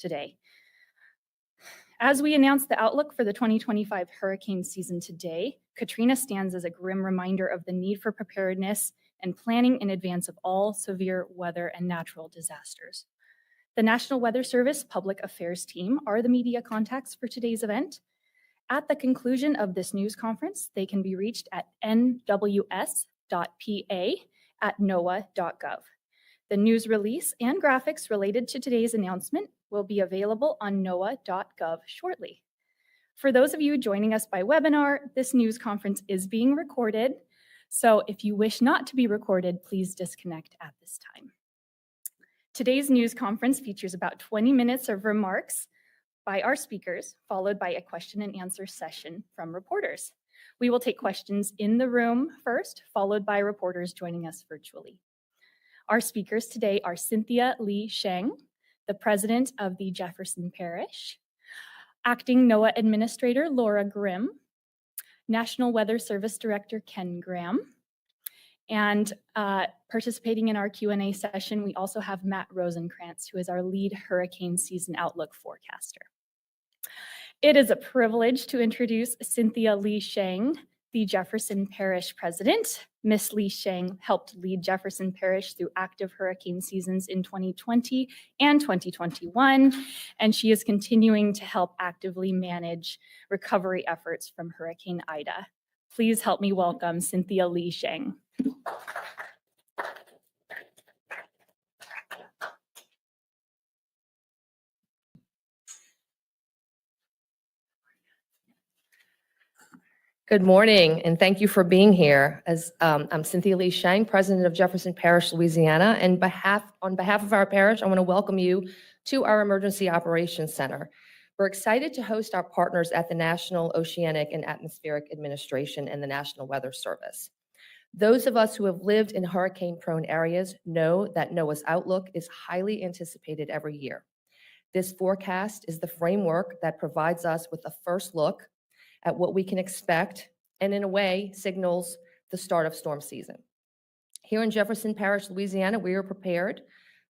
today. As we announce the outlook for the 2025 hurricane season today, Katrina stands as a grim reminder of the need for preparedness and planning in advance of all severe weather and natural disasters. The National Weather Service Public Affairs team are the media contacts for today's event. At the conclusion of this news conference, they can be reached at nws.pa@noaa.gov. The news release and graphics related to today's announcement will be available on noaa.gov shortly. For those of you joining us by webinar, this news conference is being recorded, so if you wish not to be recorded, please disconnect at this time. Today's news conference features about 20 minutes of remarks by our speakers, followed by a question and answer session from reporters. We will take questions in the room first, followed by reporters joining us virtually. Our speakers today are Cynthia Lee Sheng, the president of the Jefferson Parish, acting NOAA Administrator Laura Grimm, National Weather Service Director Ken Graham, and participating in our Q&A session, we also have Matt Rosenkrantz, who is our lead hurricane season outlook forecaster. It is a privilege to introduce Cynthia Lee Sheng, the Jefferson Parish president. Ms. Lee Sheng helped lead Jefferson Parish through active hurricane seasons in 2020 and 2021, and she is continuing to help actively manage recovery efforts from Hurricane Ida. Please help me welcome Cynthia Lee Sheng. Good morning, and thank you for being here. I'm Cynthia Lee Sheng, president of Jefferson Parish, Louisiana, and on behalf of our parish, I want to welcome you to our Emergency Operations Center. We're excited to host our partners at the National Oceanic and Atmospheric Administration and the National Weather Service. Those of us who have lived in hurricane-prone areas know that NOAA's outlook is highly anticipated every year. This forecast is the framework that provides us with a first look at what we can expect, and in a way signals the start of storm season. Here in Jefferson Parish, Louisiana, we are prepared,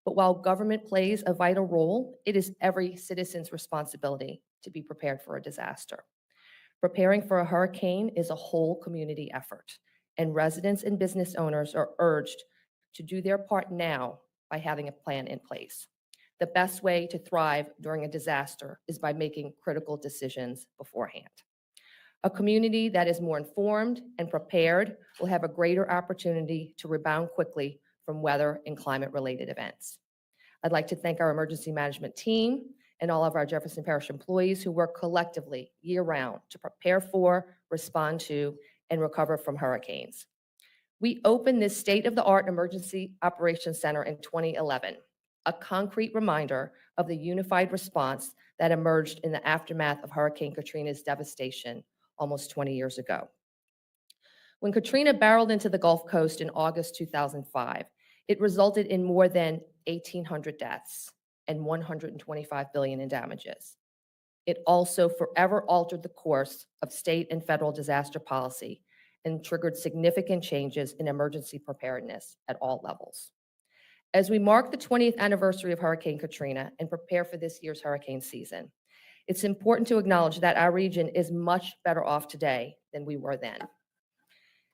but while government plays a vital role, it is every citizen's responsibility to be prepared for a disaster. Preparing for a hurricane is a whole community effort, and residents and business owners are urged to do their part now by having a plan in place. The best way to thrive during a disaster is by making critical decisions beforehand. A community that is more informed and prepared will have a greater opportunity to rebound quickly from weather and climate-related events. I'd like to thank our emergency management team and all of our Jefferson Parish employees who work collectively year-round to prepare for, respond to, and recover from hurricanes. We opened this state-of-the-art Emergency Operations Center in 2011, a concrete reminder of the unified response that emerged in the aftermath of Hurricane Katrina's devastation almost 20 years ago. When Katrina barreled into the Gulf Coast in August 2005, it resulted in more than 1,800 deaths and $125 billion in damages. It also forever altered the course of state and federal disaster policy and triggered significant changes in emergency preparedness at all levels. As we mark the 20th anniversary of Hurricane Katrina and prepare for this year's hurricane season, it's important to acknowledge that our region is much better off today than we were then.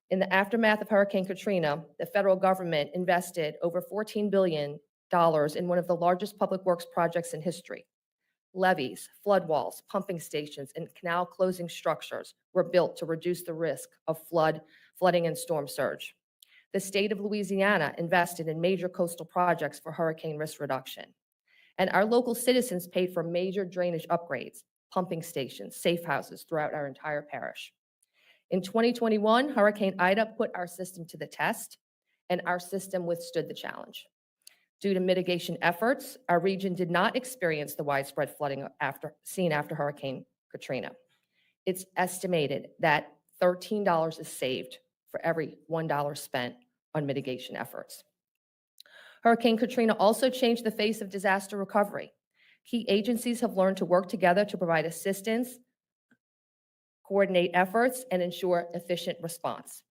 In the aftermath of Hurricane Katrina, the federal government invested over $14 billion in one of the largest public works projects in history. Levees, flood walls, pumping stations, and canal closing structures were built to reduce the risk of flooding and storm surge. The state of Louisiana invested in major coastal projects for hurricane risk reduction. And our local citizens paid for major drainage upgrades, pumping stations, safe houses throughout our entire parish. In 2021, Hurricane Ida put our system to the test, and our system withstood the challenge. Due to mitigation efforts, our region did not experience the widespread flooding seen after Hurricane Katrina. It's estimated that $13 is saved for every $1 spent on mitigation efforts. Hurricane Katrina also changed the face of disaster recovery. Key agencies have learned to work together to provide assistance, coordinate efforts, and ensure efficient response.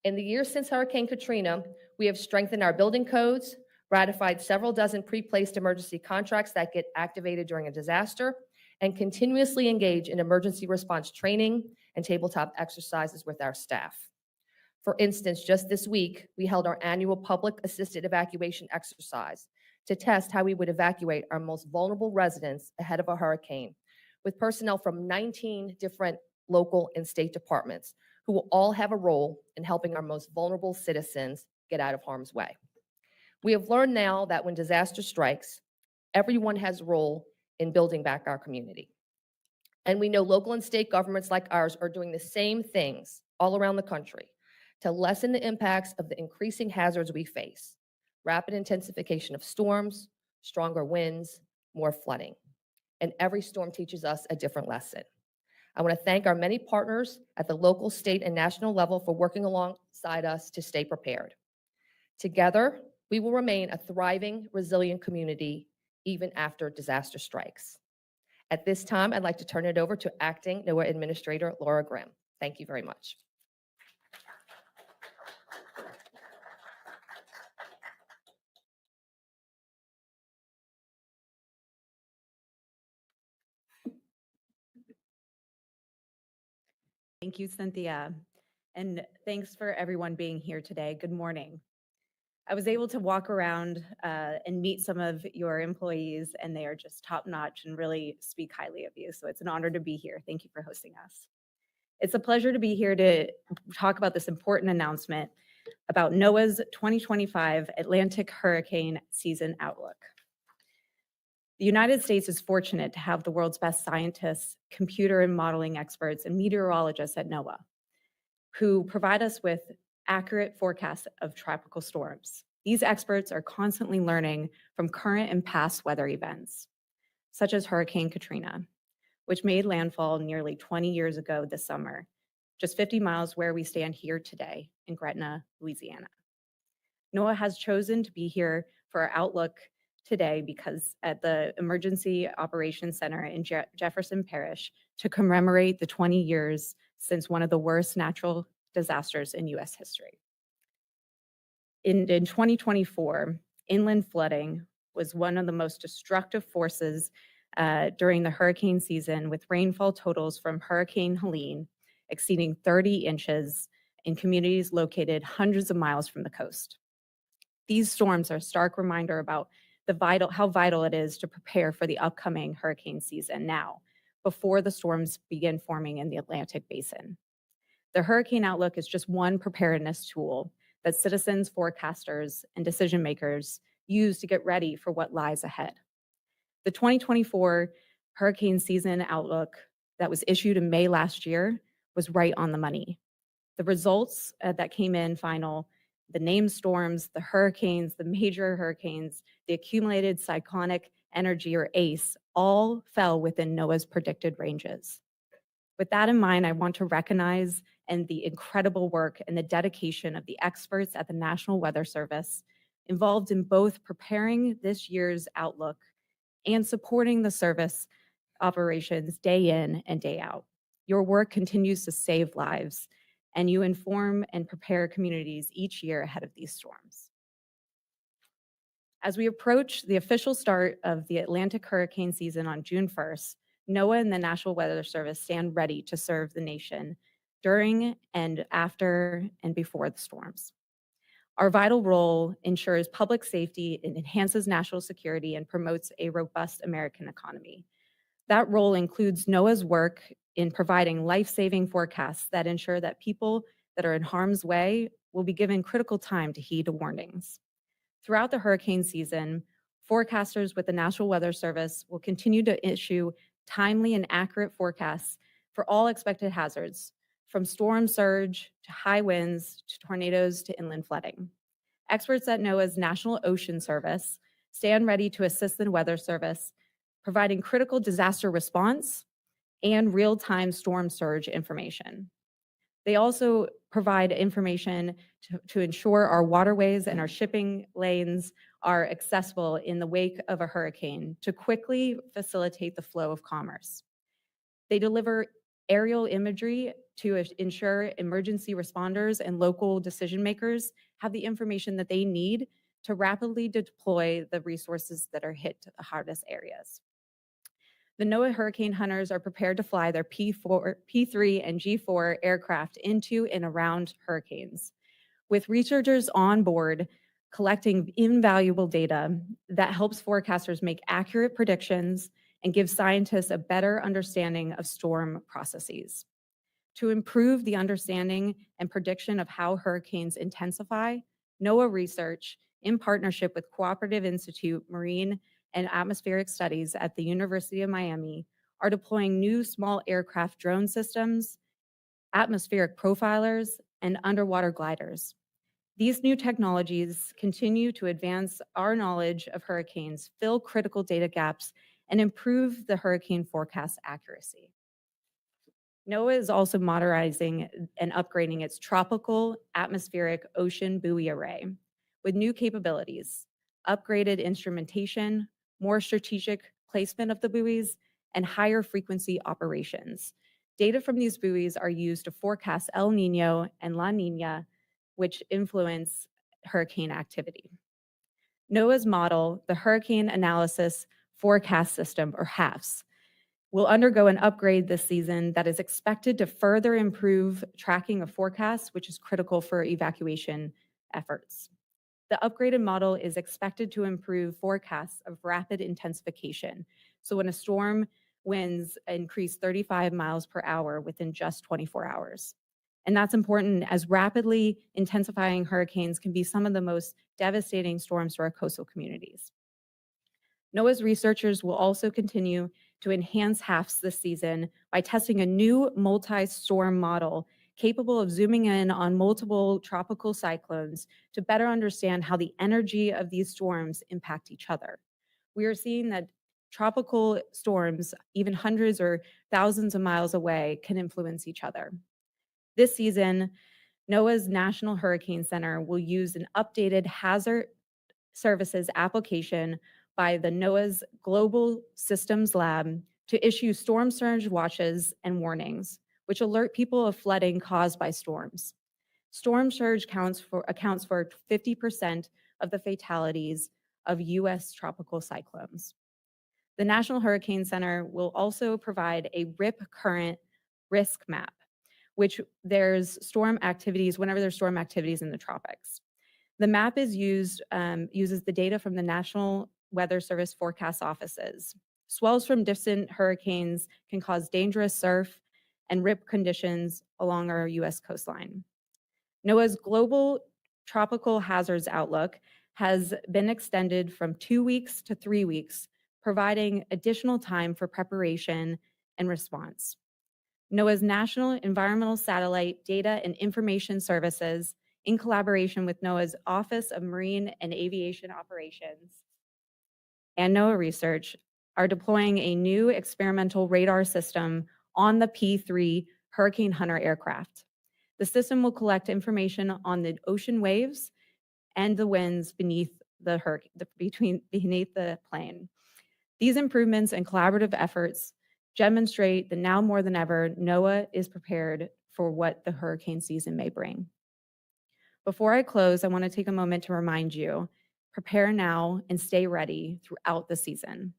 In the years since Hurricane Katrina, we have strengthened our building codes, ratified several dozen pre-placed emergency contracts that get activated during a disaster, and continuously engage in emergency response training and tabletop exercises with our staff. For instance, just this week, we held our annual public-assisted evacuation exercise to test how we would evacuate our most vulnerable residents ahead of a hurricane, with personnel from 19 different local and state departments who will all have a role in helping our most vulnerable citizens get out of harm's way. We have learned now that when disaster strikes, everyone has a role in building back our community. And we know local and state governments like ours are doing the same things all around the country to lessen the impacts of the increasing hazards we face: rapid intensification of storms, stronger winds, more flooding. And every storm teaches us a different lesson. I want to thank our many partners at the local, state, and national level for working alongside us to stay prepared. Together, we will remain a thriving, resilient community even after disaster strikes. At this time, I'd like to turn it over to Acting NOAA Administrator Laura Graham. Thank you very much. Thank you, Cynthia. And thanks for everyone being here today. Good morning. I was able to walk around and meet some of your employees, and they are just top notch and really speak highly of you. So it's an honor to be here. Thank you for hosting us. It's a pleasure to be here to talk about this important announcement about NOAA's 2025 Atlantic Hurricane Season Outlook. The United States is fortunate to have the world's best scientists, computer and modeling experts, and meteorologists at NOAA, who provide us with accurate forecasts of tropical storms. These experts are constantly learning from current and past weather events, such as Hurricane Katrina, which made landfall nearly 20 years ago this summer, just 50 miles where we stand here today in Gretna, Louisiana. NOAA has chosen to be here for our outlook today because at the Emergency Operations Center in Jefferson Parish to commemorate the 20 years since one of the worst natural disasters in U.S. history. In 2024, inland flooding was one of the most destructive forces during the hurricane season, with rainfall totals from Hurricane Helene exceeding 30 inches in communities located hundreds of miles from the coast. These storms are a stark reminder about how vital it is to prepare for the upcoming hurricane season now, before the storms begin forming in the Atlantic Basin. The Hurricane Outlook is just one preparedness tool that citizens, forecasters, and decision makers use to get ready for what lies ahead. The 2024 Hurricane Season Outlook that was issued in May last year was right on the money. The results that came in final, the named storms, the hurricanes, the major hurricanes, the accumulated cyclonic energy, or ACE, all fell within NOAA's predicted ranges. With that in mind, I want to recognize the incredible work and the dedication of the experts at the National Weather Service involved in both preparing this year's outlook and supporting the service operations day in and day out. Your work continues to save lives, and you inform and prepare communities each year ahead of these storms. As we approach the official start of the Atlantic hurricane season on June 1st, NOAA and the National Weather Service stand ready to serve the nation during and after and before the storms. Our vital role ensures public safety, it enhances national security, and promotes a robust American economy. That role includes NOAA's work in providing life-saving forecasts that ensure that people that are in harm's way will be given critical time to heed warnings. Throughout the hurricane season, forecasters with the National Weather Service will continue to issue timely and accurate forecasts for all expected hazards, from storm surge to high winds to tornadoes to inland flooding. Experts at NOAA's National Ocean Service stand ready to assist the Weather Service, providing critical disaster response and real-time storm surge information. They also provide information to ensure our waterways and our shipping lanes are accessible in the wake of a hurricane to quickly facilitate the flow of commerce. They deliver aerial imagery to ensure emergency responders and local decision makers have the information that they need to rapidly deploy the resources that are hit the hardest areas. The NOAA hurricane hunters are prepared to fly their P3 and G4 aircraft into and around hurricanes, with researchers on board collecting invaluable data that helps forecasters make accurate predictions and give scientists a better understanding of storm processes. To improve the understanding and prediction of how hurricanes intensify, NOAA Research, in partnership with Cooperative Institute Marine and Atmospheric Studies at the University of Miami, are deploying new small aircraft drone systems, atmospheric profilers, and underwater gliders. These new technologies continue to advance our knowledge of hurricanes, fill critical data gaps, and improve the hurricane forecast accuracy. NOAA is also modernizing and upgrading its tropical atmospheric ocean buoy array with new capabilities, upgraded instrumentation, more strategic placement of the buoys, and higher frequency operations. Data from these buoys are used to forecast El Nino and La Nina, which influence hurricane activity. NOAA's model, the Hurricane Analysis Forecast System, or HAFS, will undergo an upgrade this season that is expected to further improve tracking of forecasts, which is critical for evacuation efforts. The upgraded model is expected to improve forecasts of rapid intensification. So when a storm winds increase 35 miles per hour within just 24 hours. And that's important as rapidly intensifying hurricanes can be some of the most devastating storms to our coastal communities. NOAA's researchers will also continue to enhance HAFS this season by testing a new multi-storm model capable of zooming in on multiple tropical cyclones to better understand how the energy of these storms impact each other. We are seeing that tropical storms, even hundreds or thousands of miles away, can influence each other. This season, NOAA's National Hurricane Center will use an updated hazard services application by the NOAA's Global Systems Lab to issue storm surge watches and warnings, which alert people of flooding caused by storms. Storm surge accounts for 50% of the fatalities of U.S. tropical cyclones. The National Hurricane Center will also provide a RIP current risk map, which there's storm activities whenever there's storm activities in the tropics. The map is uses the data from the National Weather Service forecast offices. Swells from distant hurricanes can cause dangerous surf and rip conditions along our U.S. coastline. NOAA's Global Tropical Hazards Outlook has been extended from 2 weeks to 3 weeks, providing additional time for preparation and response. NOAA's National Environmental Satellite Data and Information Services, in collaboration with NOAA's Office of Marine and Aviation Operations and NOAA Research, are deploying a new experimental radar system on the P3 Hurricane Hunter aircraft. The system will collect information on the ocean waves and the winds beneath the plane. These improvements and collaborative efforts demonstrate that now more than ever, NOAA is prepared for what the hurricane season may bring. Before I close, I want to take a moment to remind you, prepare now and stay ready throughout the season.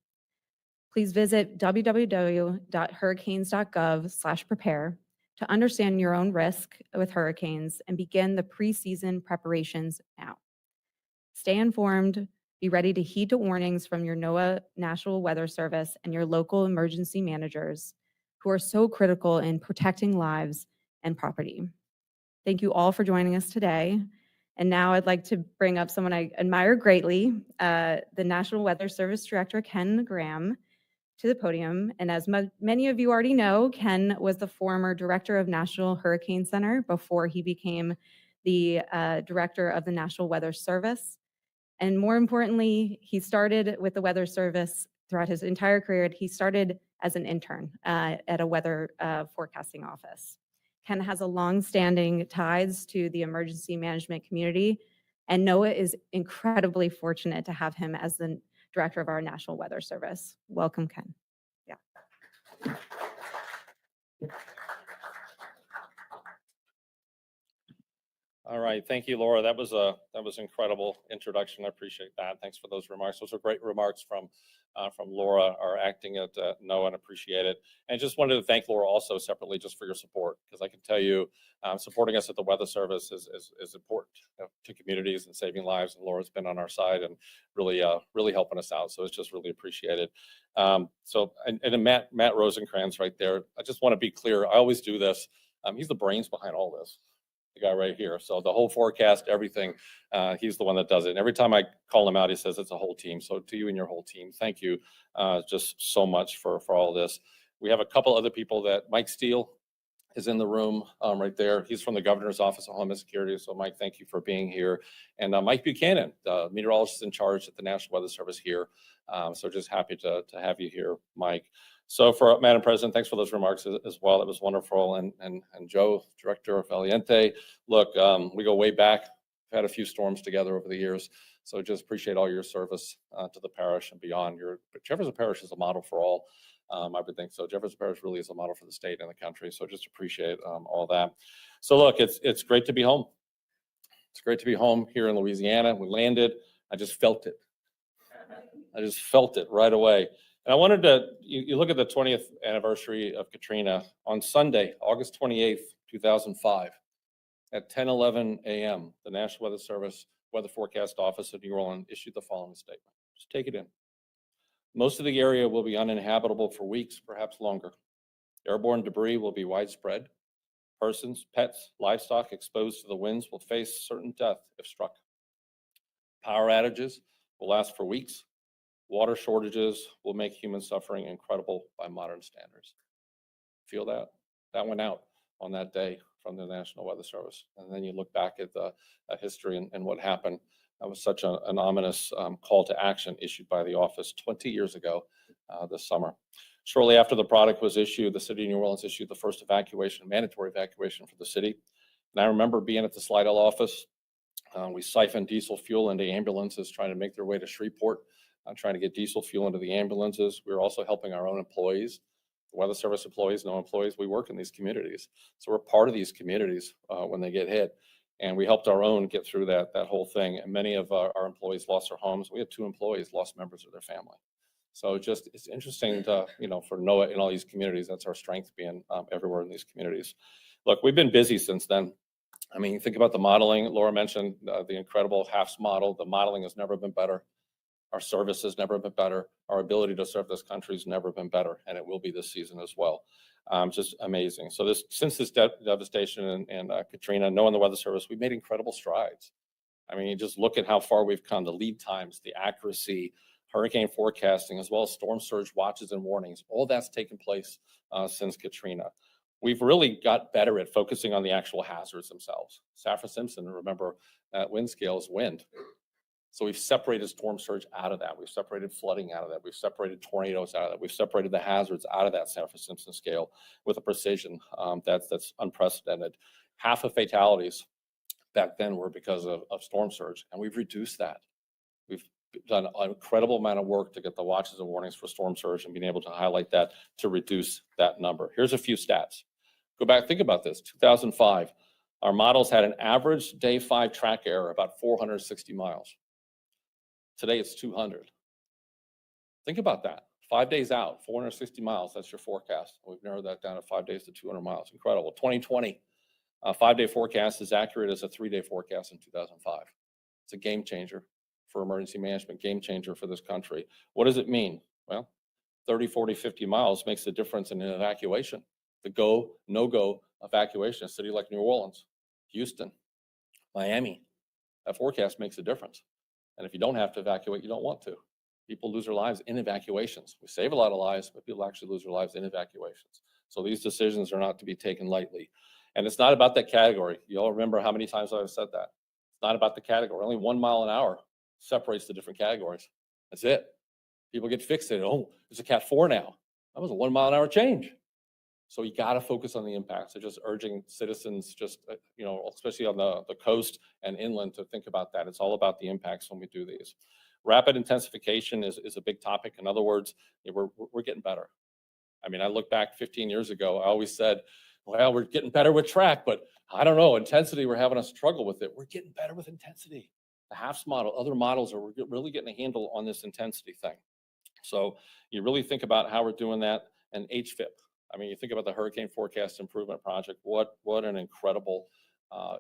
Please visit www.hurricanes.gov/prepare to understand your own risk with hurricanes and begin the pre-season preparations now. Stay informed, be ready to heed the warnings from your NOAA National Weather Service and your local emergency managers who are so critical in protecting lives and property. Thank you all for joining us today. And now I'd like to bring up someone I admire greatly, the National Weather Service Director, Ken Graham, to the podium. And as many of you already know, Ken was the former director of National Hurricane Center before he became the director of the National Weather Service. And more importantly, he started with the Weather Service throughout his entire career. He started as an intern at a weather forecasting office. Ken has a long-standing ties to the emergency management community, and NOAA is incredibly fortunate to have him as the director of our National Weather Service. Welcome, Ken. Yeah. All right, thank you, Laura. That was incredible introduction. I appreciate that. Thanks for those remarks. Those are great remarks from Laura, our acting at NOAA, and appreciate it. And just wanted to thank Laura also separately just for your support, because I can tell you supporting us at the Weather Service is important to communities and saving lives. And Laura's been on our side and really helping us out. So it's just really appreciated. And Matt Rosencrantz right there. I just want to be clear. I always do this. He's the brains behind all this. The guy right here. So the whole forecast, everything, he's the one that does it. And every time I call him out, he says it's a whole team. So to you and your whole team, thank you just so much for all this. We have a couple other people that Mike Steele is in the room right there. He's from the Governor's Office of Homeland Security. So Mike, thank you for being here. And Mike Buchanan, the meteorologist in charge at the National Weather Service here. So just happy to have you here, Mike. So for Madam President, thanks for those remarks as well. It was wonderful. And Joe, Director Valiente, look, we go way back. We've had a few storms together over the years. So just appreciate all your service to the parish and beyond. Jefferson Parish is a model for all. I would think so. Jefferson Parish really is a model for the state and the country. So just appreciate all that. So look, it's great to be home. It's great to be home here in Louisiana. We landed. I just felt it. I just felt it right away. And I wanted to, you look at the 20th anniversary of Katrina on Sunday, August 28th, 2005, at 10:11 a.m., the National Weather Service Weather Forecast Office of New Orleans issued the following statement. Just take it in. Most of the area will be uninhabitable for weeks, perhaps longer. Airborne debris will be widespread. Persons, pets, livestock exposed to the winds will face certain death if struck. Power outages will last for weeks. Water shortages will make human suffering incredible by modern standards. Feel that? That went out on that day from the National Weather Service. And then you look back at the history and what happened. That was such an ominous call to action issued by the office 20 years ago this summer. Shortly after the product was issued, the city of New Orleans issued the first mandatory evacuation for the city. And I remember being at the Slidell office. We siphoned diesel fuel into ambulances trying to make their way to Shreveport. Trying to get diesel fuel into the ambulances. We were also helping our own employees, the Weather Service employees, no employees. We work in these communities. So we're part of these communities when they get hit. And we helped our own get through that whole thing. And many of our employees lost their homes. We had 2 employees lost members of their family. So it's interesting to, for NOAA in all these communities, that's our strength being everywhere in these communities. Look, we've been busy since then. I mean, think about the modeling. Laura mentioned the incredible HAFS model. The modeling has never been better. Our service has never been better. Our ability to serve this country has never been better, and it will be this season as well. Just amazing. So since this devastation and Katrina, knowing the Weather Service, we've made incredible strides. I mean, you just look at how far we've come, the lead times, the accuracy, hurricane forecasting, as well as storm surge watches and warnings. All that's taken place since Katrina. We've really got better at focusing on the actual hazards themselves. Saffir-Simpson, remember, wind scale is wind. So we've separated storm surge out of that. We've separated flooding out of that. We've separated tornadoes out of that. We've separated the hazards out of that Saffir-Simpson scale with a precision that's unprecedented. Half of fatalities back then were because of storm surge, and we've reduced that. We've done an incredible amount of work to get the watches and warnings for storm surge and being able to highlight that to reduce that number. Here's a few stats. Go back, think about this. 2005, our models had an average day 5 track error about 460 miles. Today it's 200. Think about that. 5 days out, 460 miles, that's your forecast. We've narrowed that down to 5 days to 200 miles. Incredible. 2020, 5-day forecast is accurate as a 3-day forecast in 2005. It's a game changer for emergency management, game changer for this country. What does it mean? Well, 30, 40, 50 miles makes a difference in an evacuation. The go, no-go evacuation, a city like New Orleans, Houston, Miami, that forecast makes a difference. And if you don't have to evacuate, you don't want to. People lose their lives in evacuations. We save a lot of lives, but people actually lose their lives in evacuations. So these decisions are not to be taken lightly. And it's not about that category. You all remember how many times I've said that. It's not about the category. Only 1 mile an hour separates the different categories. That's it. People get fixated. Oh, it's a Cat 4 now. That was a 1 mile an hour change. So you got to focus on the impacts. So just urging citizens, especially on the coast and inland, to think about that. It's all about the impacts when we do these. Rapid intensification is a big topic. In other words, we're getting better. I mean, I look back 15 years ago, I always said, well, we're getting better with track, but I don't know, intensity, we're having a struggle with it. We're getting better with intensity. The HAFS model, other models are really getting a handle on this intensity thing. So you really think about how we're doing that. And HFIP, I mean, you think about the Hurricane Forecast Improvement Project, what an incredible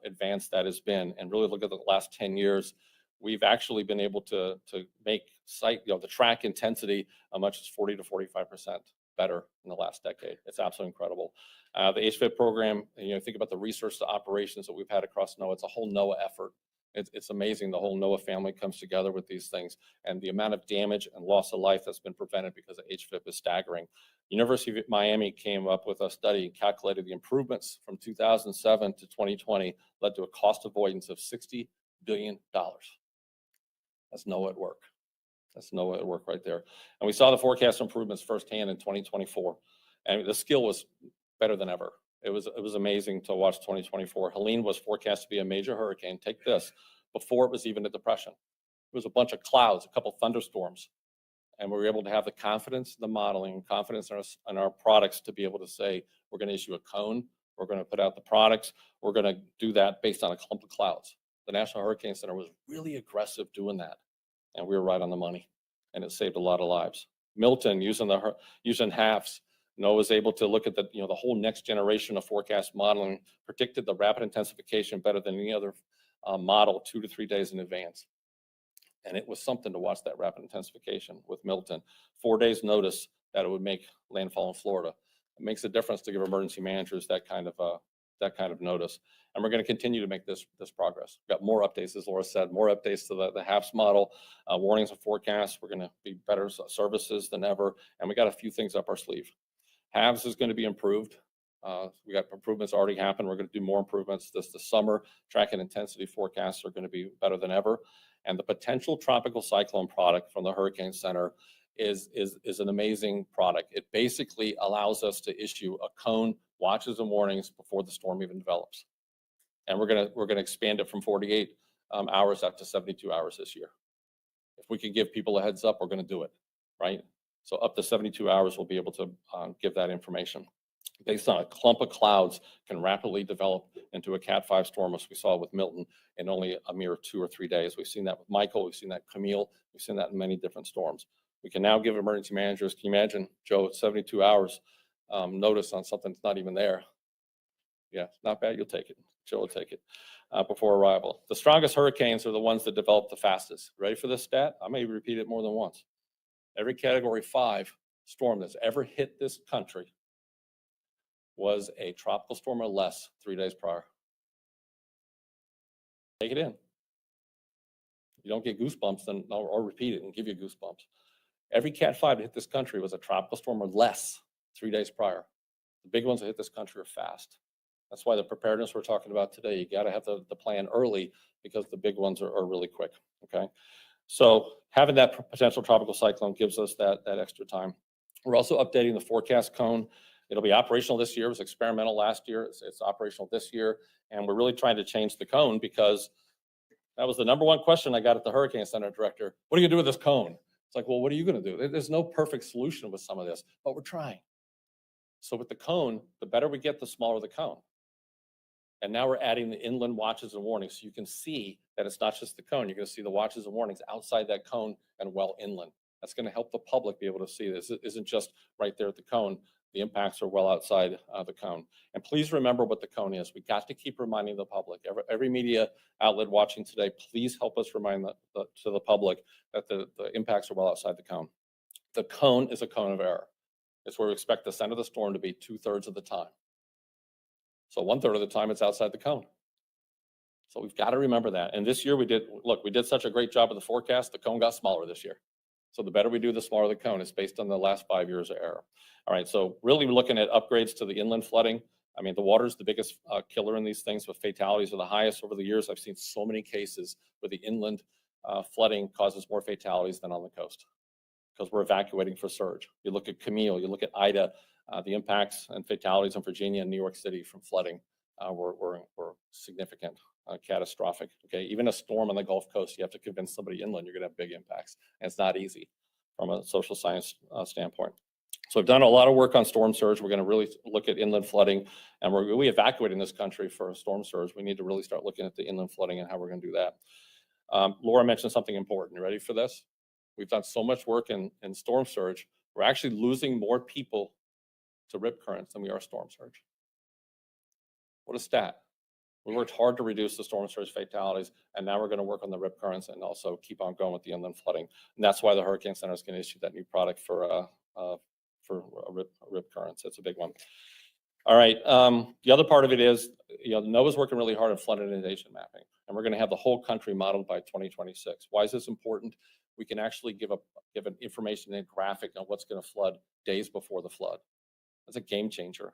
advance that has been. And really look at the last 10 years, we've actually been able to make the track intensity as much as 40 to 45% better in the last decade. It's absolutely incredible. The HFIP program, think about the research to operations that we've had across NOAA. It's a whole NOAA effort. It's amazing. The whole NOAA family comes together with these things, and the amount of damage and loss of life that's been prevented because of HFIP is staggering. University of Miami came up with a study and calculated the improvements from 2007 to 2020 led to a cost avoidance of $60 billion. That's NOAA at work. That's NOAA at work right there. And we saw the forecast improvements firsthand in 2024. And the skill was better than ever. It was amazing to watch 2024. Helene was forecast to be a major hurricane. Take this, before it was even a depression. It was a bunch of clouds, a couple thunderstorms. And we were able to have the confidence, the modeling, confidence in our products to be able to say, we're going to issue a cone. We're going to put out the products. We're going to do that based on a clump of clouds. The National Hurricane Center was really aggressive doing that. And we were right on the money. And it saved a lot of lives. Milton, using HAFS, NOAA was able to look at the whole next generation of forecast modeling, predicted the rapid intensification better than any other model 2 to 3 days in advance. And it was something to watch that rapid intensification with Milton. 4 days notice that it would make landfall in Florida. It makes a difference to give emergency managers that kind of notice. And we're going to continue to make this progress. We've got more updates, as Laura said, more updates to the HAFS model, warnings and forecasts. We're going to be better services than ever. And we got a few things up our sleeve. HAVS is going to be improved. We got improvements already happened. We're going to do more improvements this summer. Track and intensity forecasts are going to be better than ever. And the potential tropical cyclone product from the Hurricane Center is an amazing product. It basically allows us to issue a cone, watches and warnings before the storm even develops. And we're going to expand it from 48 hours up to 72 hours this year. If we can give people a heads up, we're going to do it, right? So up to 72 hours, we'll be able to give that information. Based on a clump of clouds can rapidly develop into a Cat 5 storm, as we saw with Milton, in only a mere 2 or 3 days. We've seen that with Michael. We've seen that Camille. We've seen that in many different storms. We can now give emergency managers, can you imagine, Joe, 72 hours notice on something that's not even there? Yeah, not bad. You'll take it. Joe will take it before arrival. The strongest hurricanes are the ones that develop the fastest. Ready for this stat? I may repeat it more than once. Every Category 5 storm that's ever hit this country was a tropical storm or less 3 days prior. Take it in. You don't get goosebumps, then I'll repeat it and give you goosebumps. Every Cat 5 that hit this country was a tropical storm or less 3 days prior. The big ones that hit this country are fast. That's why the preparedness we're talking about today, you got to have the plan early because the big ones are really quick, okay? So having that potential tropical cyclone gives us that extra time. We're also updating the forecast cone. It'll be operational this year. It was experimental last year. It's operational this year. And we're really trying to change the cone because that was the number one question I got at the Hurricane Center director. What are you going to do with this cone? It's like, well, what are you going to do? There's no perfect solution with some of this, but we're trying. So with the cone, the better we get, the smaller the cone. And now we're adding the inland watches and warnings. So you can see that it's not just the cone. You're going to see the watches and warnings outside that cone and well inland. That's going to help the public be able to see this. It isn't just right there at the cone. The impacts are well outside the cone. And please remember what the cone is. We got to keep reminding the public. Every media outlet watching today, please help us remind to the public that the impacts are well outside the cone. The cone is a cone of error. It's where we expect the center of the storm to be 2/3 of the time. So 1/3 of the time it's outside the cone. So we've got to remember that. And this year we did such a great job of the forecast, the cone got smaller this year. So the better we do, the smaller the cone. It's based on the last 5 years of error. All right, so really we're looking at upgrades to the inland flooding. I mean, the water is the biggest killer in these things, but fatalities are the highest over the years. I've seen so many cases where the inland flooding causes more fatalities than on the coast because we're evacuating for surge. You look at Camille, you look at Ida, the impacts and fatalities in Virginia and New York City from flooding were significant, catastrophic. Okay, even a storm on the Gulf Coast, you have to convince somebody inland you're going to have big impacts, and it's not easy from a social science standpoint. So I've done a lot of work on storm surge. We're going to really look at inland flooding, and we evacuating this country for a storm surge. We need to really start looking at the inland flooding and how we're going to do that. Laura mentioned something important. You ready for this? We've done so much work in storm surge. We're actually losing more people to rip currents than we are storm surge. What a stat. We worked hard to reduce the storm surge fatalities, and now we're going to work on the rip currents and also keep on going with the inland flooding. And that's why the Hurricane Center is going to issue that new product for rip currents. That's a big one. All right. The other part of it is, NOAA's working really hard on flood inundation mapping, and we're going to have the whole country modeled by 2026. Why is this important? We can actually give an information and graphic on what's going to flood days before the flood. That's a game changer.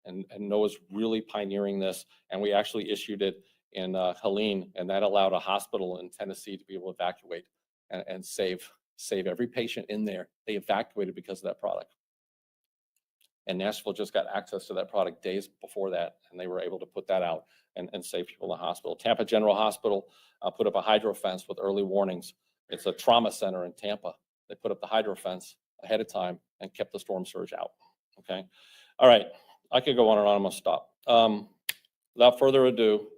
And NOAA's really pioneering this, and we actually issued it in Helene, and that allowed a hospital in Tennessee to be able to evacuate and save every patient in there. They evacuated because of that product. And Nashville just got access to that product days before that, and they were able to put that out and save people in the hospital. Tampa General Hospital put up a hydro fence with early warnings. It's a trauma center in Tampa. They put up the hydro fence ahead of time and kept the storm surge out. Okay. All right. I could go on and on. I'm going to stop. Without further ado,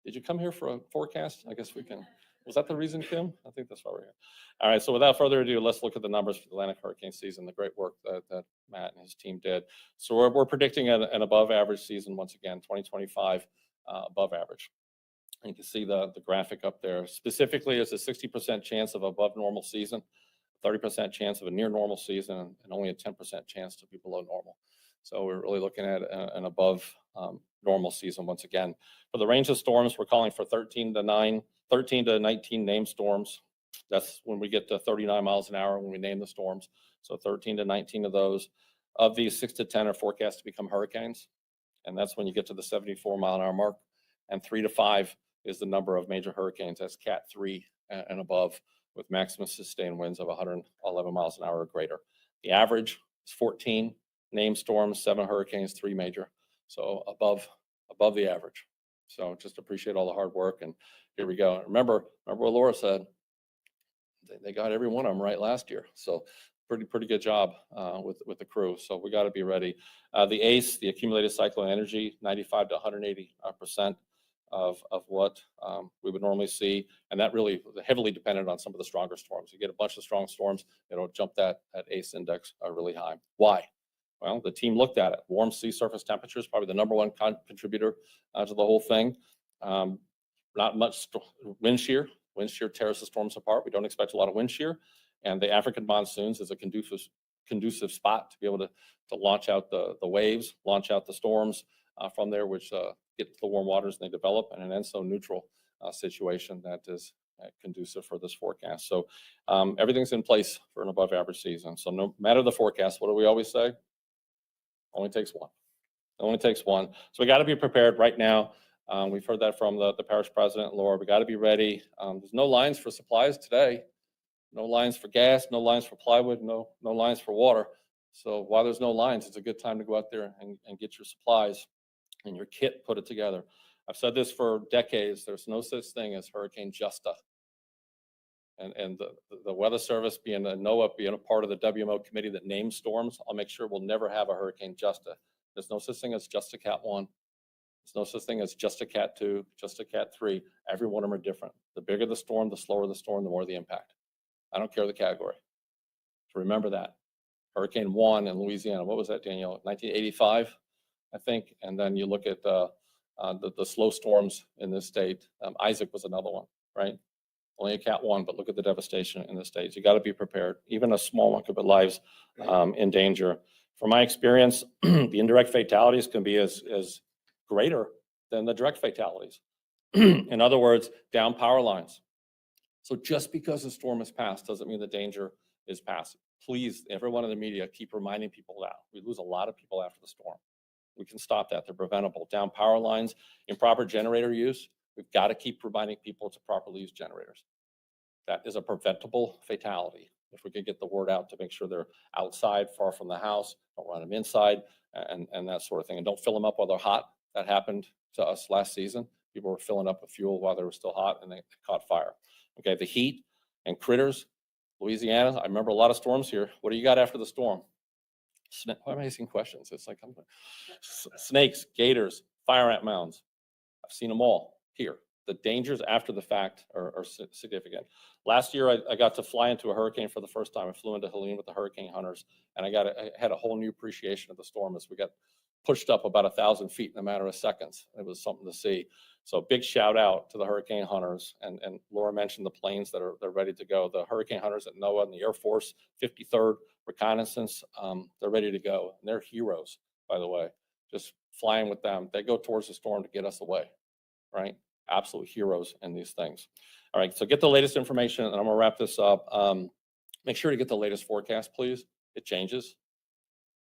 did you come here for a forecast? I guess we can. Was that the reason, Kim? I think that's why we're here. All right. So without further ado, let's look at the numbers for the Atlantic hurricane season, the great work that Matt and his team did. So we're predicting an above average season once again, 2025 above average. And you can see the graphic up there. Specifically, there's a 60% chance of above normal season, 30% chance of a near normal season, and only a 10% chance to be below normal. So we're really looking at an above normal season once again. For the range of storms, we're calling for 13 to 19 named storms. That's when we get to 39 miles an hour when we name the storms. So 13 to 19 of those. Of these, 6 to 10 are forecast to become hurricanes. And that's when you get to the 74 mile an hour mark. And 3 to 5 is the number of major hurricanes. That's Cat 3 and above, with maximum sustained winds of 111 miles an hour or greater. The average is 14 named storms, 7 hurricanes, 3 major. So above the average. So just appreciate all the hard work. And here we go. Remember what Laura said. They got every one of them right last year. So pretty good job with the crew. So we got to be ready. The ACE, the accumulated cyclone energy, 95 to 180% of what we would normally see. And that really heavily dependent on some of the stronger storms. You get a bunch of strong storms, it'll jump that ACE index really high. Why? Well, the team looked at it. Warm sea surface temperatures, probably the number one contributor to the whole thing. Not much wind shear. Wind shear tears the storms apart. We don't expect a lot of wind shear. And the African monsoons is a conducive spot to be able to launch out the waves, launch out the storms from there, which get to the warm waters and they develop in an ENSO neutral situation that is conducive for this forecast. So everything's in place for an above average season. So no matter the forecast, what do we always say? Only takes one. It only takes one. So we got to be prepared right now. We've heard that from the parish president, Laura. We got to be ready. There's no lines for supplies today. No lines for gas, no lines for plywood, no lines for water. So while there's no lines, it's a good time to go out there and get your supplies and your kit, put it together. I've said this for decades. There's no such thing as Hurricane Justa. And the Weather Service being a NOAA, being a part of the WMO committee that names storms, I'll make sure we'll never have a Hurricane Justa. There's no such thing as just a Cat 1. There's no such thing as just a Cat 2, just a Cat 3. Every one of them are different. The bigger the storm, the slower the storm, the more the impact. I don't care the category. So remember that. Hurricane 1 in Louisiana, what was that, Danielle? 1985, I think. And then you look at the slow storms in this state. Isaac was another one, right? Only a Cat 1, but look at the devastation in the states. You got to be prepared. Even a small one could put lives in danger. From my experience, the indirect fatalities can be as greater than the direct fatalities. In other words, down power lines. So just because the storm has passed doesn't mean the danger is past. Please, everyone in the media, keep reminding people that. We lose a lot of people after the storm. We can stop that. They're preventable. Down power lines, improper generator use, we've got to keep reminding people to properly use generators. That is a preventable fatality. If we could get the word out to make sure they're outside, far from the house, don't run them inside, and that sort of thing. And don't fill them up while they're hot. That happened to us last season. People were filling up with fuel while they were still hot and they caught fire. Okay, the heat and critters, Louisiana, I remember a lot of storms here. What do you got after the storm? Why am I asking questions? It's like snakes, gators, fire ant mounds. I've seen them all here. The dangers after the fact are significant. Last year, I got to fly into a hurricane for the first time. I flew into Helene with the hurricane hunters, and I had a whole new appreciation of the storm as we got pushed up about 1,000 feet in a matter of seconds. It was something to see. So big shout out to the hurricane hunters. And Laura mentioned the planes that they're ready to go. The hurricane hunters at NOAA and the Air Force, 53rd Reconnaissance, they're ready to go. And they're heroes, by the way, just flying with them. They go towards the storm to get us away, right? Absolute heroes in these things. All right, so get the latest information, and I'm gonna wrap this up. Make sure to get the latest forecast, please. It changes.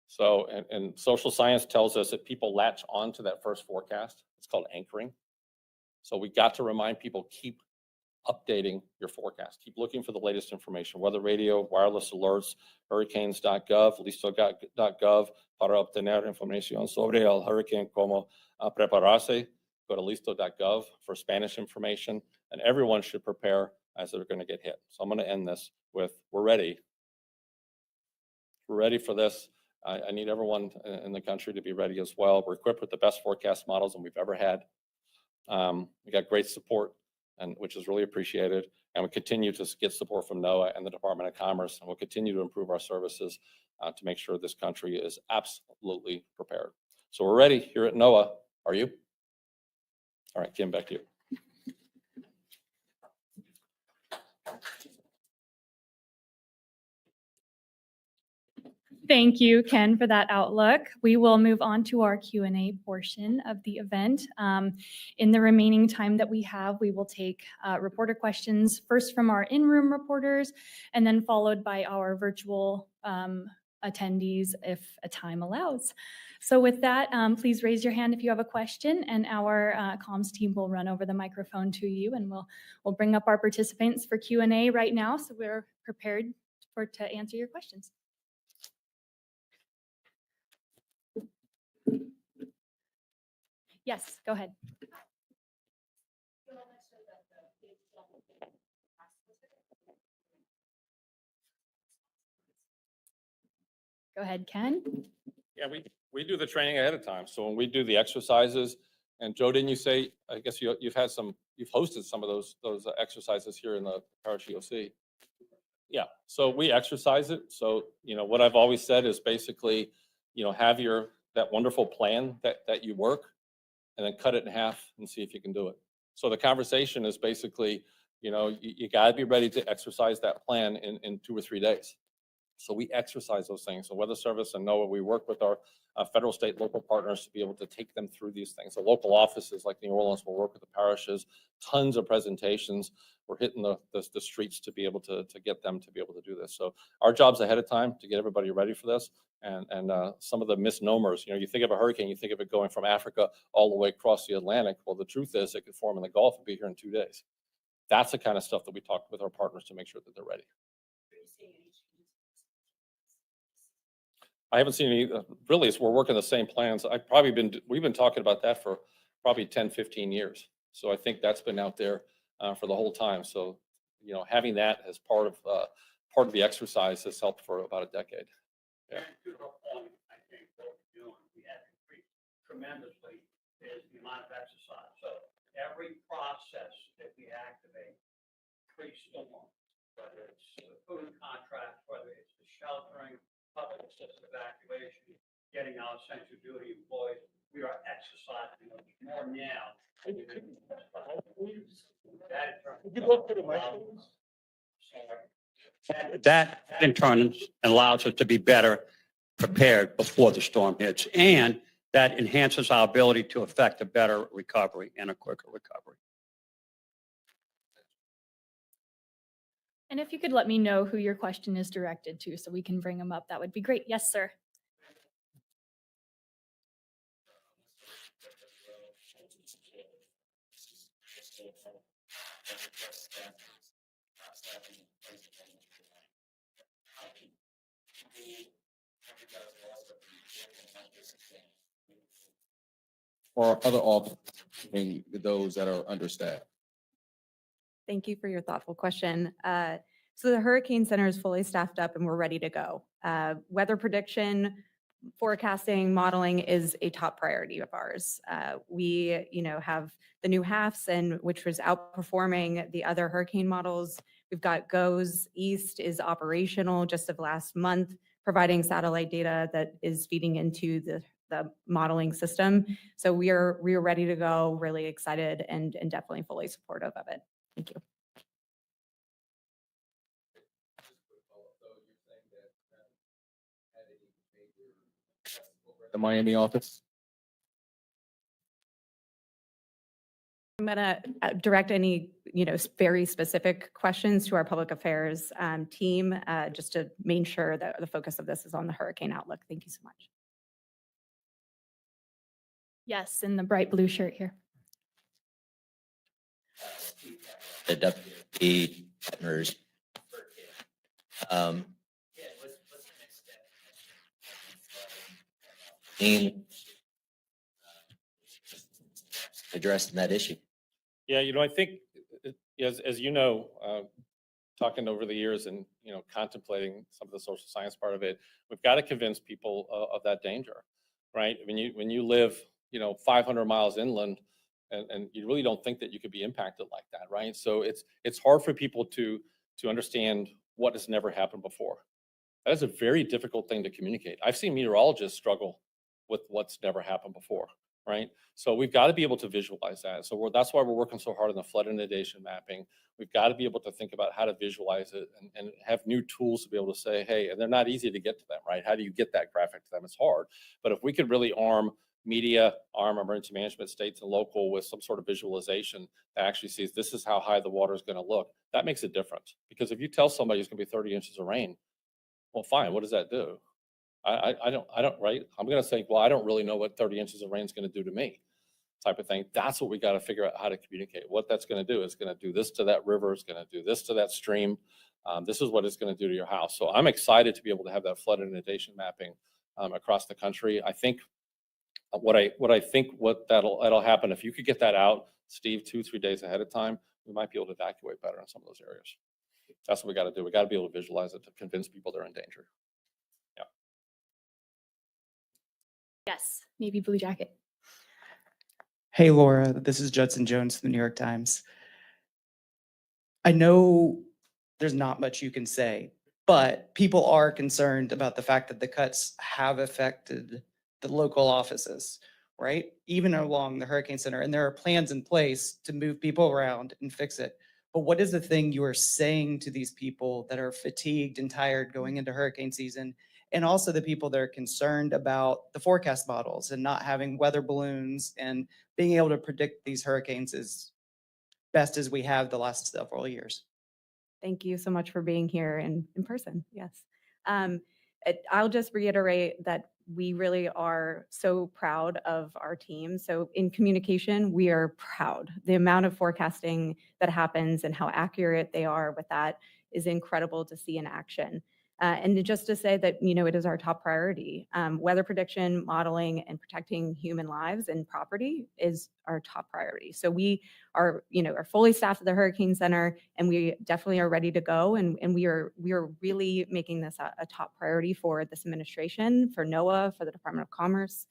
So, and social science tells us that people latch onto that first forecast. It's called anchoring. So we got to remind people, keep updating your forecast. Keep looking for the latest information, weather radio, wireless alerts, hurricanes.gov, listo.gov, para obtener información sobre el hurricane, como prepararse. Go to listo.gov for Spanish information, and everyone should prepare as they're going to get hit. So I'm going to end this with, we're ready. We're ready for this. I need everyone in the country to be ready as well. We're equipped with the best forecast models than we've ever had. We got great support, which is really appreciated. And we continue to get support from NOAA and the Department of Commerce. And we'll continue to improve our services to make sure this country is absolutely prepared. So we're ready here at NOAA. Are you? All right, Kim, back to you. Thank you, Ken, for that outlook. We will move on to our Q&A portion of the event. In the remaining time that we have, we will take reporter questions, first from our in-room reporters, and then followed by our virtual attendees if time allows. So with that, please raise your hand if you have a question, and our comms team will run over the microphone to you, and we'll bring up our participants for Q&A right now, so we're prepared to answer your questions. Yes, go ahead. Go ahead, Ken. Yeah, we do the training ahead of time. So when we do the exercises, and Joe, didn't you say, I guess you've hosted some of those exercises here in the Parish EOC. Yeah, so we exercise it. So, what I've always said is basically, have that wonderful plan that you work, and then cut it in half and see if you can do it. So the conversation is basically, you gotta be ready to exercise that plan in 2 or 3 days. So we exercise those things. So Weather Service and NOAA, we work with our federal, state, local partners to be able to take them through these things. The local offices like New Orleans will work with the parishes, tons of presentations. We're hitting the streets to be able to get them to be able to do this. So our job's ahead of time to get everybody ready for this. And some of the misnomers, you think of a hurricane, you think of it going from Africa all the way across the Atlantic. Well, the truth is it could form in the Gulf and be here in 2 days. That's the kind of stuff that we talk with our partners to make sure that they're ready. I haven't seen any, really, as we're working the same plans. We've been talking about that for probably 10, 15 years. So I think that's been out there for the whole time. So, having that as part of the exercise has helped for about a decade. Yeah. And to her point, I think what we're doing, we have increased tremendously is the amount of exercise. So every process that we activate increases the one, whether it's food contracts, whether it's the sheltering, public assistance evacuation, getting our essential duty employees, we are exercising more now. That in turn allows us to be better prepared before the storm hits, and that enhances our ability to effect a better recovery and a quicker recovery. And if you could let me know who your question is directed to so we can bring them up, that would be great. Yes, sir. Or other officers, those that are understaffed? Thank you for your thoughtful question. So the Hurricane Center is fully staffed up and we're ready to go. Weather prediction, forecasting modeling is a top priority of ours. We, have the new HAFs, and which was outperforming the other hurricane models. We've got GOES East is operational just of last month, providing satellite data that is feeding into the modeling system. So we are ready to go, really excited and definitely fully supportive of it. Thank you. The Miami office? I'm going to direct any, very specific questions to our public affairs team, just to make sure that the focus of this is on the hurricane outlook. Thank you so much. Yes, in the bright blue shirt here. The deputy partners. Addressing that issue. Yeah, I think, as you know, talking over the years and, contemplating some of the social science part of it, we've got to convince people of that danger, right? When you live, 500 miles inland and you really don't think that you could be impacted like that, right? So it's hard for people to understand what has never happened before. That is a very difficult thing to communicate. I've seen meteorologists struggle with what's never happened before, right? So we've got to be able to visualize that. So that's why we're working so hard on the flood inundation mapping. We've got to be able to think about how to visualize it and have new tools to be able to say, hey, and they're not easy to get to them, right? How do you get that graphic to them? It's hard. But if we could really arm media, arm emergency management, states and local with some sort of visualization that actually sees this is how high the water is going to look, that makes a difference. Because if you tell somebody it's going to be 30 inches of rain, well, fine, what does that do? I don't, right? I'm going to say, well, I don't really know what 30 inches of rain is going to do to me, type of thing. That's what we got to figure out how to communicate. What that's going to do is going to do this to that river, it's going to do this to that stream. This is what it's going to do to your house. So I'm excited to be able to have that flood inundation mapping across the country. I think that'll happen, if you could get that out, Steve, 2-3 days ahead of time, we might be able to evacuate better in some of those areas. That's what we got to do. We got to be able to visualize it to convince people they're in danger. Yeah. Yes, Navy blue jacket. Hey, Laura, this is Judson Jones from the New York Times. I know there's not much you can say, but people are concerned about the fact that the cuts have affected the local offices, right? Even along the Hurricane Center, and there are plans in place to move people around and fix it. But what is the thing you are saying to these people that are fatigued and tired going into hurricane season, and also the people that are concerned about the forecast models and not having weather balloons and being able to predict these hurricanes as best as we have the last several years? Thank you so much for being here in person. Yes. I'll just reiterate that we really are so proud of our team. So in communication, we are proud. The amount of forecasting that happens and how accurate they are with that is incredible to see in action. And just to say that, it is our top priority. Weather prediction, modeling, and protecting human lives and property is our top priority. So we are, are fully staffed at the Hurricane Center, and we definitely are ready to go. And we are really making this a top priority for this administration, for NOAA, for the Department of Commerce.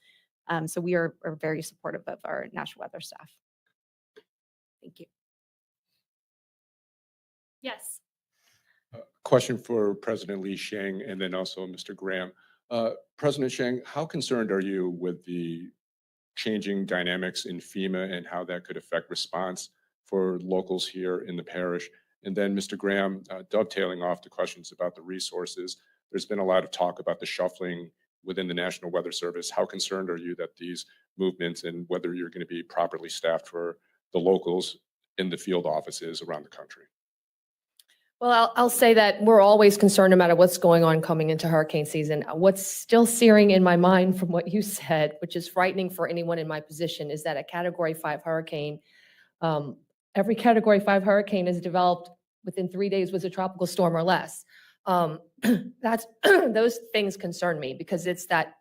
So we are very supportive of our national weather staff. Thank you. Yes. Question for President Lee Sheng and then also Mr. Graham. President Sheng, how concerned are you with the changing dynamics in FEMA and how that could affect response for locals here in the parish? And then Mr. Graham, dovetailing off the questions about the resources, there's been a lot of talk about the shuffling within the National Weather Service. How concerned are you that these movements and whether you're going to be properly staffed for the locals in the field offices around the country? Well, I'll say that we're always concerned no matter what's going on coming into hurricane season. What's still searing in my mind from what you said, which is frightening for anyone in my position, is that a Category 5 hurricane, every Category 5 hurricane is developed within 3 days was a tropical storm or less. Those things concern me because it's that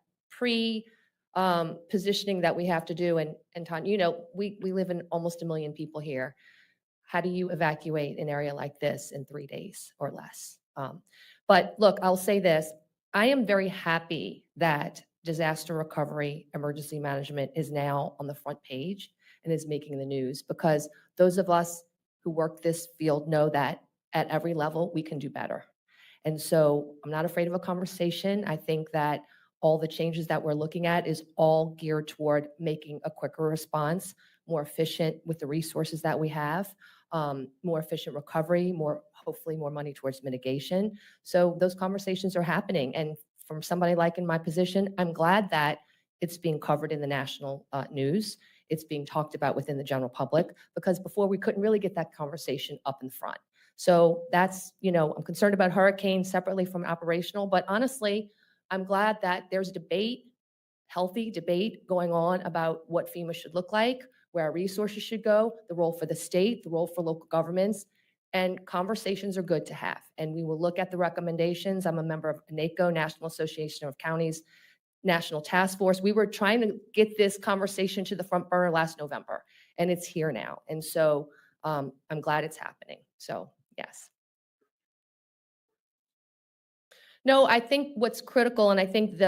positioning that we have to do. And Ton, we live in almost 1 million people here. How do you evacuate an area like this in 3 days or less? But look, I'll say this. I am very happy that disaster recovery, emergency management is now on the front page and is making the news, because those of us who work this field know that at every level we can do better. And so I'm not afraid of a conversation. I think that all the changes that we're looking at is all geared toward making a quicker response, more efficient with the resources that we have, more efficient recovery, hopefully more money towards mitigation. So those conversations are happening. And from somebody like in my position, I'm glad that it's being covered in the national news. It's being talked about within the general public, because before we couldn't really get that conversation up in front. So that's, I'm concerned about hurricanes separately from operational, but honestly, I'm glad that there's debate, healthy debate going on about what FEMA should look like, where our resources should go, the role for the state, the role for local governments, and conversations are good to have. And we will look at the recommendations. I'm a member of NACO, National Association of Counties, National Task Force. We were trying to get this conversation to the front burner last November, and it's here now. And so I'm glad it's happening. So yes. No, I think what's critical, and I think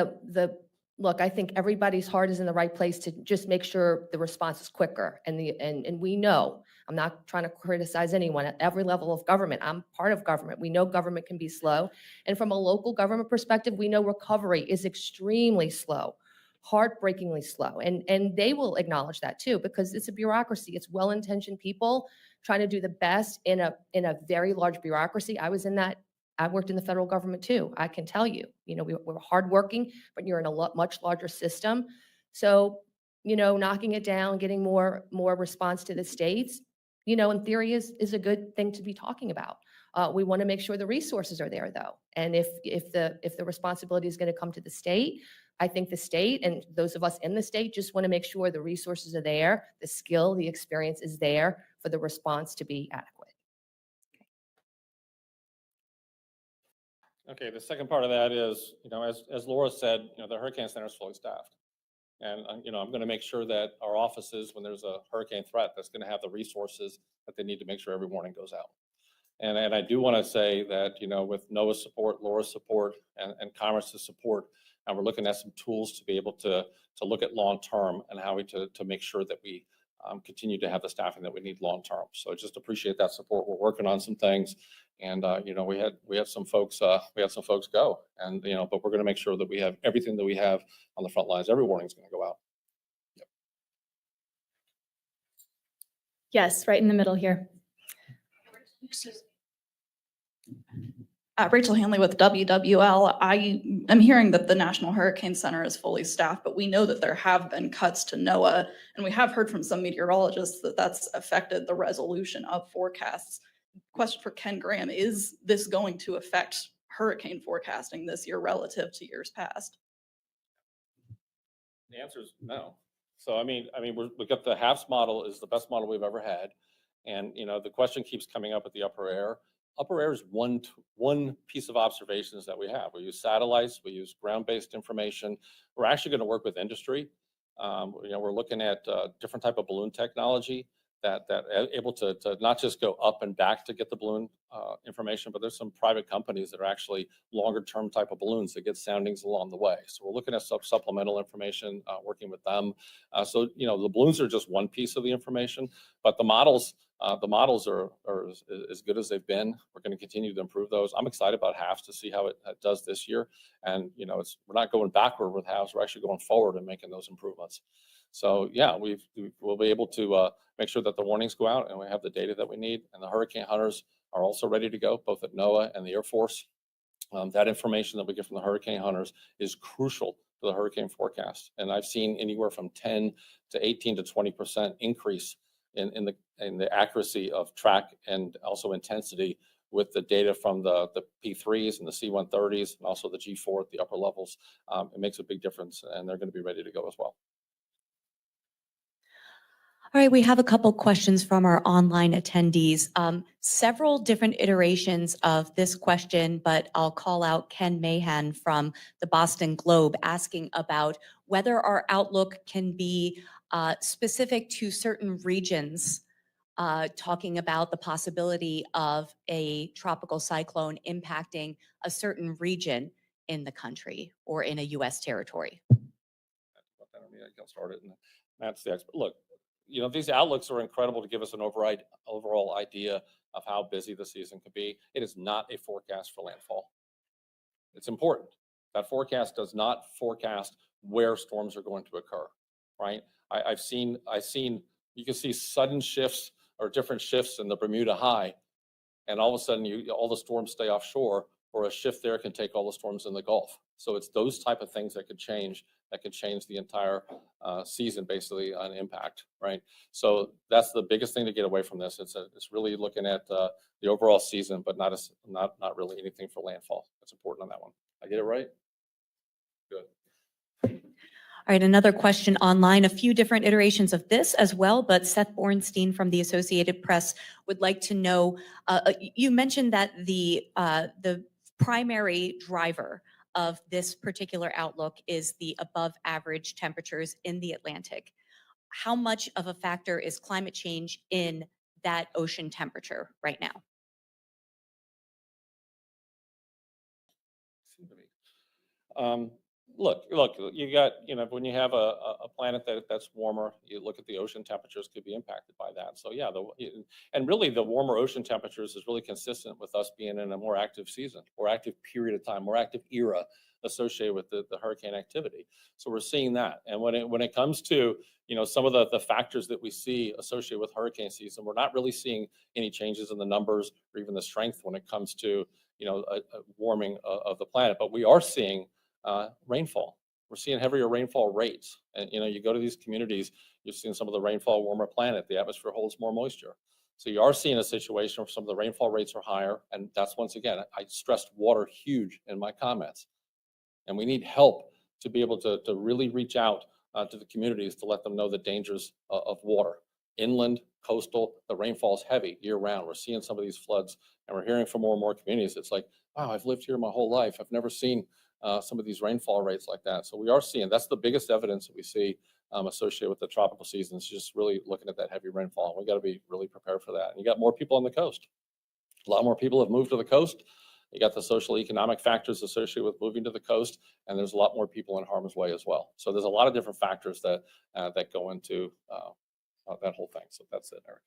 look, I think everybody's heart is in the right place to just make sure the response is quicker. And we know, I'm not trying to criticize anyone at every level of government. I'm part of government. We know government can be slow. And from a local government perspective, we know recovery is extremely slow, heartbreakingly slow. And they will acknowledge that too, because it's a bureaucracy. It's well-intentioned people trying to do the best in a very large bureaucracy. I worked in the federal government too. I can tell you, we're hardworking, but you're in a much larger system. So, knocking it down, getting more response to the states, in theory is a good thing to be talking about. We want to make sure the resources are there though. And if the responsibility is going to come to the state, I think the state and those of us in the state just want to make sure the resources are there, the skill, the experience is there for the response to be adequate. Okay, the second part of that is, as Laura said, the Hurricane Center is fully staffed. And, I'm going to make sure that our offices, when there's a hurricane threat, that's going to have the resources that they need to make sure every warning goes out. And I do want to say that, with NOAA's support, Laura's support, and Commerce's support, and we're looking at some tools to be able to look at long-term and how to make sure that we continue to have the staffing that we need long-term. So just appreciate that support. We're working on some things. And, we had some folks go, and, but we're going to make sure that we have everything that we have on the front lines. Every warning is going to go out. Yep. Yes, right in the middle here. Rachel Hanley with WWL. I am hearing that the National Hurricane Center is fully staffed, but we know that there have been cuts to NOAA, and we have heard from some meteorologists that that's affected the resolution of forecasts. Question for Ken Graham, is this going to affect hurricane forecasting this year relative to years past? The answer is no. So, we've got the HAFS model is the best model we've ever had. And, the question keeps coming up at the upper air. Upper air is one piece of observations that we have. We use satellites, we use ground-based information. We're actually going to work with industry. We're looking at different type of balloon technology that able to not just go up and back to get the balloon information, but there's some private companies that are actually longer term type of balloons that get soundings along the way. So we're looking at supplemental information, working with them. So, the balloons are just one piece of the information, but the models are as good as they've been. We're going to continue to improve those. I'm excited about HAFS to see how it does this year. And, we're not going backward with HAFS. We're actually going forward and making those improvements. So yeah, we'll be able to make sure that the warnings go out and we have the data that we need. And the hurricane hunters are also ready to go, both at NOAA and the Air Force. That information that we get from the hurricane hunters is crucial for the hurricane forecast. And I've seen anywhere from 10 to 18 to 20% increase in the accuracy of track and also intensity with the data from the P3s and the C-130s and also the G4 at the upper levels. It makes a big difference, and they're going to be ready to go as well. All right, we have a couple questions from our online attendees. Several different iterations of this question, but I'll call out Ken Mahan from the Boston Globe asking about whether our outlook can be specific to certain regions, talking about the possibility of a tropical cyclone impacting a certain region in the country or in a U.S. territory. I'll start it, and Matt's the expert. Look, these outlooks are incredible to give us an overall idea of how busy the season could be. It is not a forecast for landfall. It's important. That forecast does not forecast where storms are going to occur, right? I've seen, you can see sudden shifts or different shifts in the Bermuda High, and all of a sudden all the storms stay offshore, or a shift there can take all the storms in the Gulf. So it's those type of things that could change the entire season basically on impact, right? So that's the biggest thing to get away from this. It's really looking at the overall season, but not really anything for landfall. That's important on that one. I get it right? Good. All right, another question online, a few different iterations of this as well, but Seth Bornstein from the Associated Press would like to know, you mentioned that the primary driver of this particular outlook is the above average temperatures in the Atlantic. How much of a factor is climate change in that ocean temperature right now? Look, you got, when you have a planet that's warmer, you look at the ocean temperatures could be impacted by that. So yeah, and really the warmer ocean temperatures is really consistent with us being in a more active season, more active period of time, more active era associated with the hurricane activity. So we're seeing that. And when it comes to, some of the factors that we see associated with hurricane season, we're not really seeing any changes in the numbers or even the strength when it comes to, a warming of the planet. But we are seeing rainfall. We're seeing heavier rainfall rates. And, you go to these communities, you're seeing some of the rainfall, warmer planet, the atmosphere holds more moisture. So you are seeing a situation where some of the rainfall rates are higher. And that's, once again, I stressed water huge in my comments. And we need help to be able to really reach out to the communities to let them know the dangers of water. Inland, coastal, the rainfall is heavy year round. We're seeing some of these floods, and we're hearing from more and more communities. It's like, wow, I've lived here my whole life. I've never seen some of these rainfall rates like that. So we are seeing, that's the biggest evidence that we see associated with the tropical seasons, just really looking at that heavy rainfall. We got to be really prepared for that. And you got more people on the coast. A lot more people have moved to the coast. You got the social economic factors associated with moving to the coast, and there's a lot more people in harm's way as well. So there's a lot of different factors that go into that whole thing. So that's it, Eric.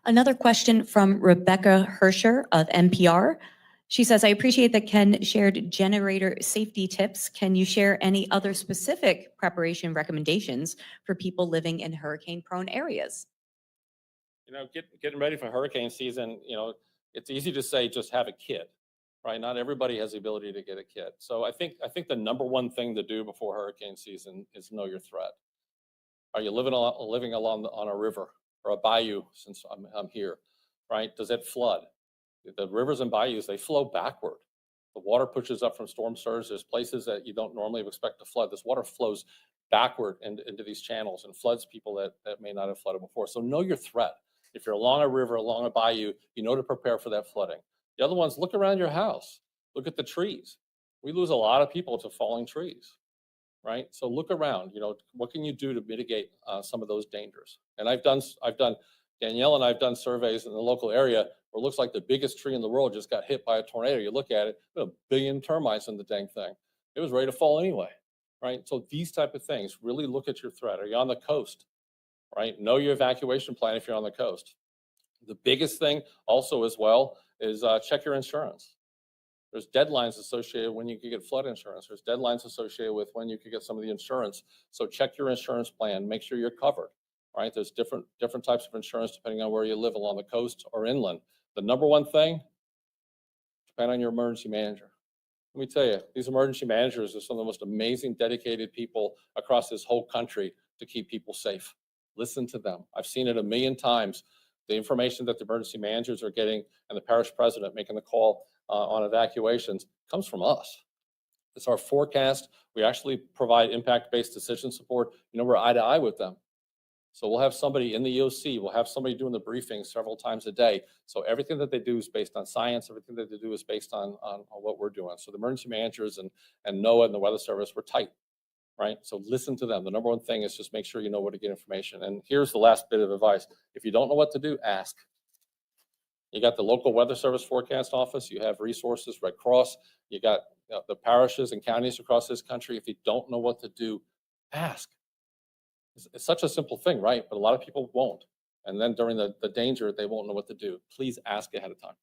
Another question from Rebecca Hersher of NPR. She says, I appreciate that Ken shared generator safety tips. Can you share any other specific preparation recommendations for people living in hurricane-prone areas? Getting ready for hurricane season, it's easy to say just have a kit, right? Not everybody has the ability to get a kit. So I think the number one thing to do before hurricane season is know your threat. Are you living on a river or a bayou, since I'm here, right? Does it flood? The rivers and bayous, they flow backward. The water pushes up from storm surge. There's places that you don't normally expect to flood. This water flows backward into these channels and floods people that may not have flooded before. So know your threat. If you're along a river, along a bayou, you know to prepare for that flooding. The other ones, look around your house. Look at the trees. We lose a lot of people to falling trees, right? So look around, what can you do to mitigate some of those dangers? And Danielle and I've done surveys in the local area where it looks like the biggest tree in the world just got hit by a tornado. You look at it, there are 1 billion termites in the dang thing. It was ready to fall anyway, right? So these type of things, really look at your threat. Are you on the coast, right? Know your evacuation plan if you're on the coast. The biggest thing also as well is check your insurance. There's deadlines associated when you can get flood insurance. There's deadlines associated with when you can get some of the insurance. So check your insurance plan, make sure you're covered, right? There's different types of insurance depending on where you live, along the coast or inland. The number one thing, depend on your emergency manager. Let me tell you, these emergency managers are some of the most amazing, dedicated people across this whole country to keep people safe. Listen to them. I've seen it 1,000,000 times. The information that the emergency managers are getting and the parish president making the call on evacuations comes from us. It's our forecast. We actually provide impact-based decision support. We're eye to eye with them. So we'll have somebody in the EOC, we'll have somebody doing the briefings several times a day. So everything that they do is based on science, everything that they do is based on what we're doing. So the emergency managers and NOAA and the Weather Service, we're tight, right? So listen to them. The number one thing is just make sure you know where to get information. And here's the last bit of advice. If you don't know what to do, ask. You got the local Weather Service forecast office, you have resources, Red Cross, you got the parishes and counties across this country, if you don't know what to do, ask. It's such a simple thing, right? But a lot of people won't. And then during the danger, they won't know what to do. Please ask ahead of time.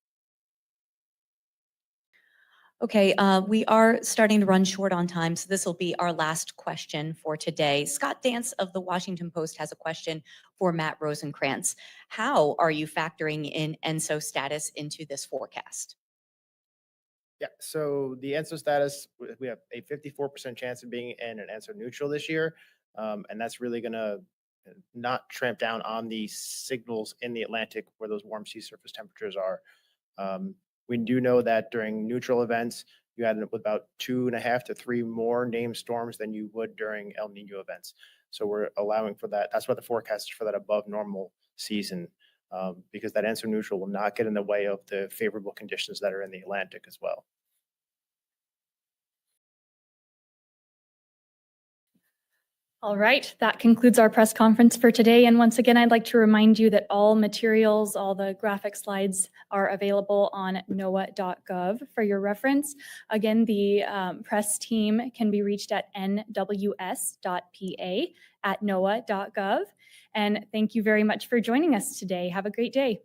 Okay, we are starting to run short on time, so this will be our last question for today. Scott Dance of the Washington Post has a question for Matt Rosenkrantz. How are you factoring in ENSO status into this forecast? Yeah, so the ENSO status, we have a 54% chance of being in an ENSO neutral this year. And that's really going to not tramp down on the signals in the Atlantic where those warm sea surface temperatures are. We do know that during neutral events, you end up with about 2.5 to 3 more named storms than you would during El Nino events. So we're allowing for that. That's what the forecast is for that above normal season, because that ENSO neutral will not get in the way of the favorable conditions that are in the Atlantic as well. All right, that concludes our press conference for today. And once again, I'd like to remind you that all materials, all the graphic slides are available on NOAA.gov for your reference. Again, the press team can be reached at nws.pa@noaa.gov. And thank you very much for joining us today. Have a great day.